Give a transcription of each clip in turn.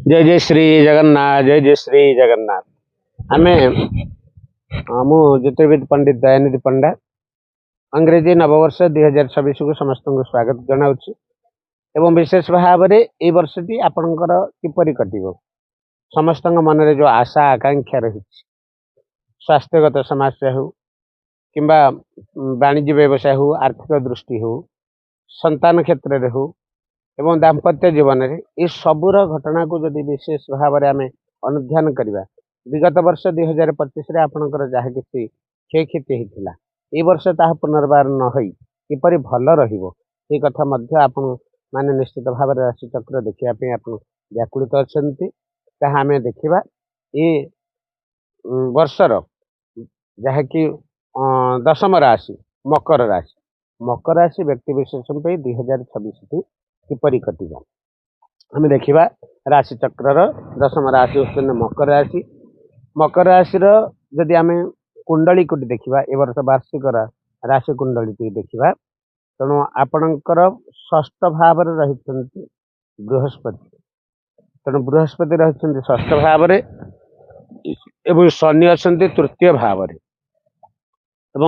जय जय श्री जगन्नाथ जय जय श्री जगन्नाथ आम मु ज्योतिर्विद पंडित दयानिधि पंडा अंग्रेजी नववर्ष 2026 को समस्त को स्वागत जनाऊँ एवं विशेष भाव में ये वर्षटी आपणकर किपरि कटिब समस्त मन में जो आशा आकांक्षा रही स्वास्थ्यगत समस्या हो कि वाणिज्य व्यवसाय हो आर्थिक दृष्टि हो संतान क्षेत्र में हो एवं दाम्पत्य जीवन में ये सबूर घटना को जदि विशेष भाव में आम अनुध्यान करवा विगत वर्ष 2025 आपणकर जहाँ किसी क्षयक्षति होता ये वर्ष ता पुनर्बार न हो किपरि भल रही कथा आपण माने निश्चित भाव में राशि चक्र देखापी आप व्याकुलित अच्छा आम देखा ये वर्षर जहाँकि दशम राशि मकर राशि व्यक्ति विशेष 2026 किपरि कटिबा आम देखा राशि चक्र दशम राशि होते मकर राशि जदि आम कुंडली को देखा ए वर्ष वार्षिक राशि कुंडली देखा तेणु आपणकर षष्ठ भाव रही बृहस्पति तेणु बृहस्पति रही षष्ठ भाव एवं शनि अच्छा तृतीय भाव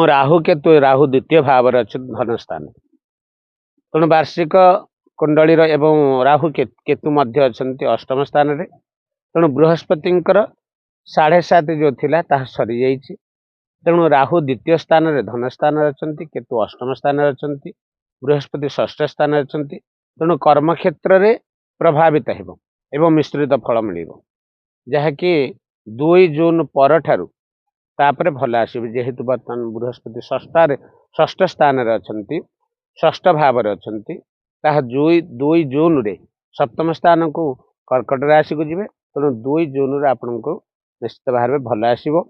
राहु केतु राहु द्वितीय भाव अच्छे धन स्थान तेणु वार्षिक कुंडलीर एवं राहु केतु मध्य अच्छा अष्टम स्थान रे तेणु बृहस्पति 7.5 जो थिला ताहा सरी जाइछि तेणु राहु द्वितीय स्थान रे धन स्थान अच्छा केतु अष्टम स्थान अच्छा बृहस्पति षष्ठ स्थान अच्छा तेणु कर्म क्षेत्र रे प्रभावित हेबो एवं मिश्रित फल मिलिबो जहाँकि 2 जून पर ठारू तापरे भल आसीबे जेहेतु बर्तमान बृहस्पति षष्ठ स्थान रे अच्छा षष्ठ भाव रे अच्छा ताहा 2 जून रे सप्तम स्थान को कर्कट राशि को जीवे तेणु 2 जून रे आपन को निश्चित भाव में भल आसीबो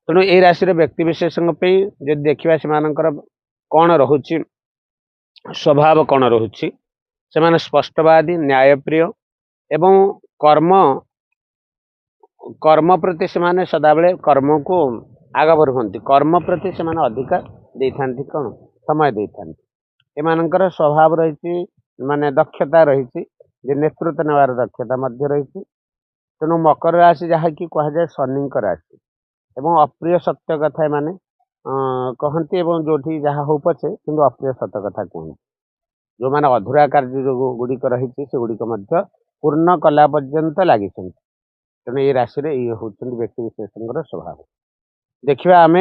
तेणु ए राशि रे व्यक्ति विशेष जब देखा से कौन रोचे स्वभाव कौन रोचे से स्पष्टवादी न्यायप्रिय एवं कर्म प्रति से सदाबले कर्म को आग बढ़ुंट कर्म प्रति से अधिक दे था कौन समय दे था एमानकर स्वभाव रही माने दक्षता रही नेतृत्व नेवार दक्षता मध्य रही तेणु मकर राशि जहाँकि कहुए शनि राशि एवं अप्रिय सत्य कथा माने कहती एवं जो जहाँ हो पछे कि अप्रिय सत्य कथा कहते जो मैंने अधूरा कार्य जो गुड़िक रही से गुड़िक पूर्ण कला पर्यंत लगी तेणु ये राशि ये हूँ व्यक्ति विशेष स्वभाव देखा आम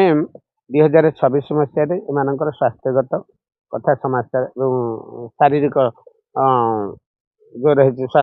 2026 मसीह एम स्वास्थ्यगत कथा समस्या शारीरिक जो रही